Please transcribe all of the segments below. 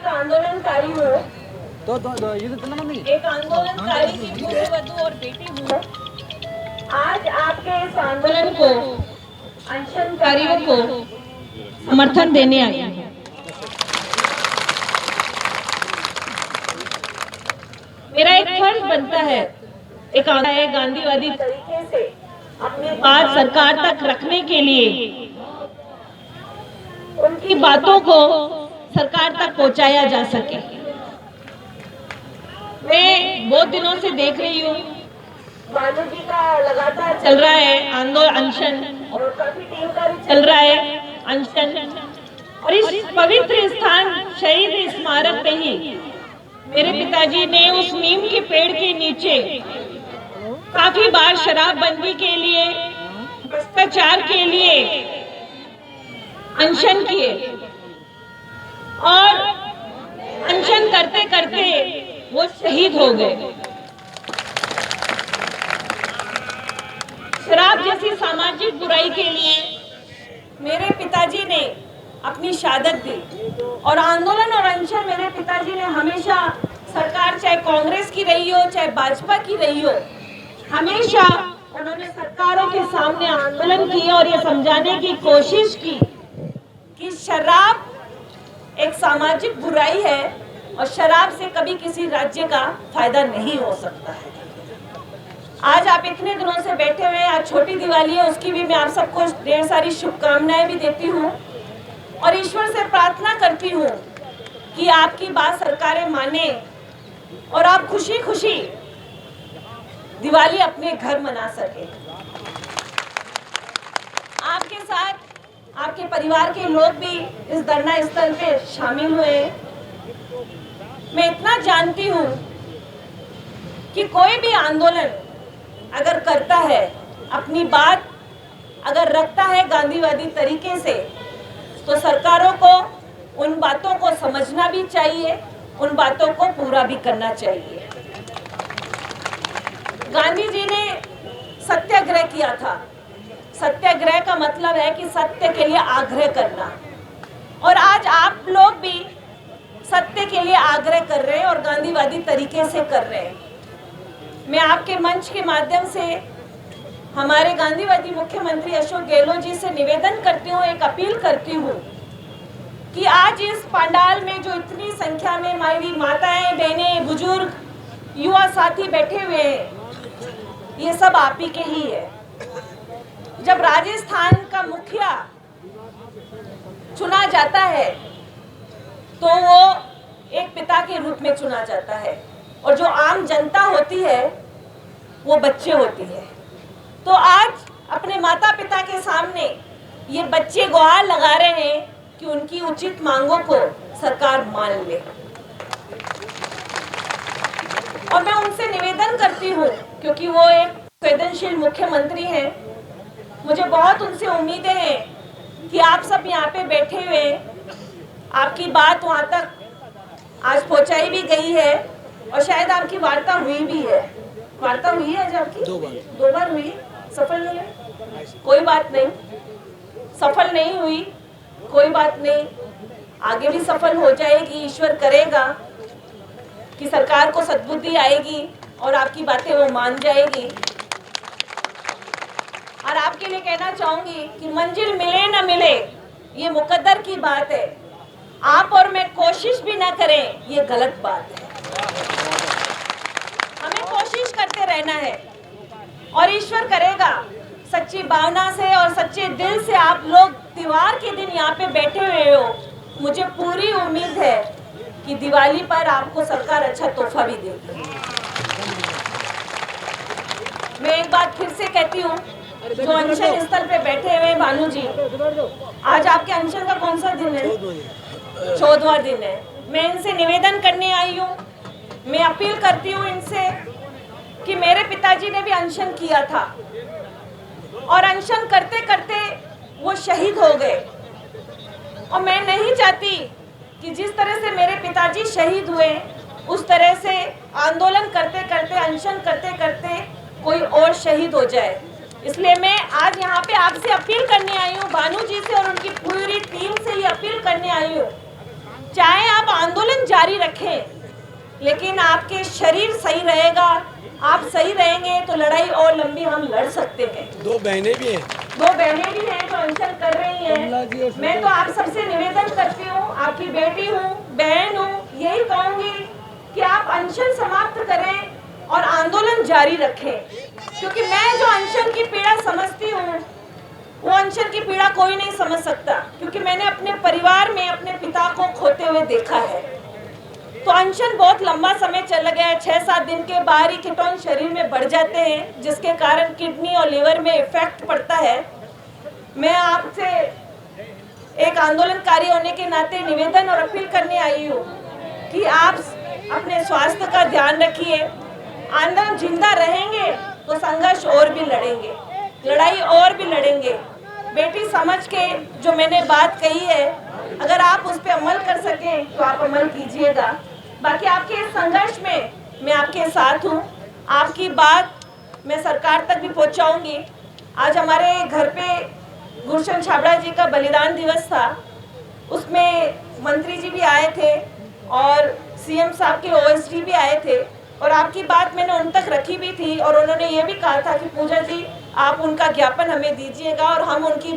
एक आंदोलनकारी हूँ, एक आंदोलनकारी की पुत्रवधू और बेटी हूँ। आज आपके इस आंदोलन को, अनशनकारियों को समर्थन देने आई हूँ। मेरा एक फर्ज बनता है, एक गांधीवादी तरीके से अपनी बात सरकार तक रखने के लिए उनकी बातों को सरकार तक पहुंचाया जा सके। मैं बहुत दिनों से देख रही हूँ बानू जी का लगातार चल रहा है आंदोलन, अनशन और काफी टीम का भी चल रहा है अनशन, और इस पवित्र स्थान शहीद स्मारक पे ही मेरे पिताजी ने उस नीम के पेड़ के नीचे काफी बार शराबबंदी के लिए, भ्रष्टाचार के लिए अनशन किए, और अनशन करते करते वो शहीद हो गए। शराब जैसी सामाजिक बुराई के लिए मेरे पिताजी ने अपनी शहादत दी, और आंदोलन और अनशन मेरे पिताजी ने हमेशा, सरकार चाहे कांग्रेस की रही हो चाहे भाजपा की रही हो, हमेशा उन्होंने सरकारों के सामने आंदोलन किए और ये समझाने की कोशिश की कि शराब एक सामाजिक बुराई है और शराब से कभी किसी राज्य का फायदा नहीं हो सकता है। आज आप इतने दिनों से बैठे हुए हैं, आज छोटी दिवाली है, उसकी भी मैं आप सबको ढेर सारी शुभकामनाएं भी देती हूँ और ईश्वर से प्रार्थना करती हूँ कि आपकी बात सरकारें माने और आप खुशी खुशी दिवाली अपने घर मना सके। आपके साथ आपके परिवार के लोग भी इस धरना स्थल पे शामिल हुए। मैं इतना जानती हूँ कि कोई भी आंदोलन अगर करता है, अपनी बात अगर रखता है गांधीवादी तरीके से, तो सरकारों को उन बातों को समझना भी चाहिए, उन बातों को पूरा भी करना चाहिए। गांधी जी ने सत्याग्रह किया था। सत्याग्रह का मतलब है कि सत्य के लिए आग्रह करना, और आज आप लोग भी सत्य के लिए आग्रह कर रहे हैं और गांधीवादी तरीके से कर रहे हैं। मैं आपके मंच के माध्यम से हमारे गांधीवादी मुख्यमंत्री अशोक गहलोत जी से निवेदन करती हूँ, एक अपील करती हूँ कि आज इस पंडाल में जो इतनी संख्या में हमारी माताएं, बहनें, बुजुर्ग, युवा साथी बैठे हुए हैं, ये सब आप ही के ही है। जब राजस्थान का मुखिया चुना जाता है तो वो एक पिता के रूप में चुना जाता है, और जो आम जनता होती है वो बच्चे होती है। तो आज अपने माता पिता के सामने ये बच्चे गुहार लगा रहे हैं कि उनकी उचित मांगों को सरकार मान ले, और मैं उनसे निवेदन करती हूँ क्योंकि वो एक संवेदनशील मुख्यमंत्री हैं। मुझे बहुत उनसे उम्मीदें हैं कि आप सब यहाँ पे बैठे हुए, आपकी बात वहाँ तक आज पहुँचाई भी गई है और शायद आपकी वार्ता हुई भी है। वार्ता हुई है आज आपकी? दो बार हुई। सफल नहीं है? कोई बात नहीं, सफल नहीं हुई, कोई बात नहीं, आगे भी सफल हो जाएगी। ईश्वर करेगा कि सरकार को सद्बुद्धि आएगी और आपकी बातें वो मान जाएगी। और आपके लिए कहना चाहूंगी कि मंजिल मिले ना मिले ये मुकद्दर की बात है, आप और मैं कोशिश भी ना करें ये गलत बात है। हमें कोशिश करते रहना है और ईश्वर करेगा। सच्ची भावना से और सच्चे दिल से आप लोग त्योहार के दिन यहाँ पे बैठे हुए हो, मुझे पूरी उम्मीद है कि दिवाली पर आपको सरकार अच्छा तोहफा भी देगी। मैं एक बात फिर से कहती हूँ, जो अनशन स्थल पे बैठे हुए भानु जी, आज आपके अनशन का कौन सा दिन है? 14वां दिन है। मैं इनसे निवेदन करने आई हूँ, मैं अपील करती हूँ इनसे कि मेरे पिताजी ने भी अनशन किया था और अनशन करते करते वो शहीद हो गए, और मैं नहीं चाहती कि जिस तरह से मेरे पिताजी शहीद हुए उस तरह से आंदोलन करते करते, अनशन करते करते कोई और शहीद हो जाए। इसलिए मैं आज यहाँ पे आपसे अपील करने आई हूँ, भानु जी से और उनकी पूरी टीम से ये अपील करने आई हूँ, चाहे आप आंदोलन जारी रखें, लेकिन आपके शरीर सही रहेगा, आप सही रहेंगे तो लड़ाई और लंबी हम लड़ सकते हैं। दो बहनें भी हैं। दो बहनें भी हैं जो अनशन कर रही हैं। मैं तो आप सबसे निवेदन करती हूँ, आपकी बेटी हूँ, बहन हूँ, यही कहूँगी कि आप अनशन समाप्त करें और आंदोलन जारी रखें, क्योंकि मैं जो अनशन की पीड़ा समझती हूँ वो अनशन की पीड़ा कोई नहीं समझ सकता, क्योंकि मैंने अपने परिवार में अपने पिता को खोते हुए देखा है। तो अनशन बहुत लंबा समय चल गया है, 6-7 दिन के बाद ही कीटोन शरीर में बढ़ जाते हैं, जिसके कारण किडनी और लिवर में इफेक्ट पड़ता है। मैं आपसे एक आंदोलनकारी होने के नाते निवेदन और अपील करने आई हूँ कि आप अपने स्वास्थ्य का ध्यान रखिए। आंदोलन जिंदा रहेंगे तो संघर्ष और भी लड़ेंगे, लड़ाई और भी लड़ेंगे। बेटी समझ के जो मैंने बात कही है, अगर आप उस पर अमल कर सकें तो आप अमल कीजिएगा। बाकी आपके इस संघर्ष में मैं आपके साथ हूँ, आपकी बात मैं सरकार तक भी पहुँचाऊँगी। आज हमारे घर पे गुलशन छाबड़ा जी का बलिदान दिवस था, उसमें मंत्री जी भी आए थे और सीएम साहब के ओएसडी भी आए थे, और आपकी बात मैंने उन तक रखी भी थी और उन्होंने ये भी कहा था कि पूजा जी आप उनका ज्ञापन हमें दीजिएगा और हम उनकी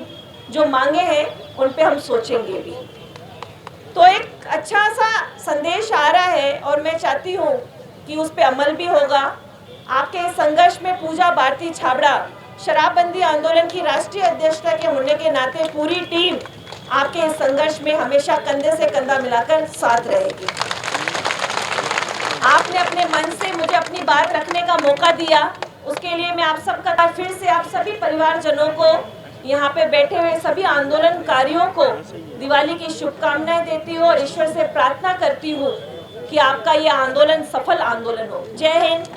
जो मांगे हैं उन पे हम सोचेंगे भी। तो एक अच्छा सा संदेश आ रहा है और मैं चाहती हूँ कि उस पे अमल भी होगा। आपके संघर्ष में पूजा भारती छाबड़ा शराबबंदी आंदोलन की राष्ट्रीय अध्यक्षता के होने के नाते पूरी टीम आपके इस संघर्ष में हमेशा कंधे से कंधा मिलाकर साथ रहेगी। आपने अपने मन से मुझे अपनी बात रखने का मौका दिया, उसके लिए मैं आप सबका फिर से आप सभी परिवारजनों को, यहाँ पे बैठे हुए सभी आंदोलनकारियों को दिवाली की शुभकामनाएं देती हूँ और ईश्वर से प्रार्थना करती हूँ कि आपका ये आंदोलन सफल आंदोलन हो। जय हिंद।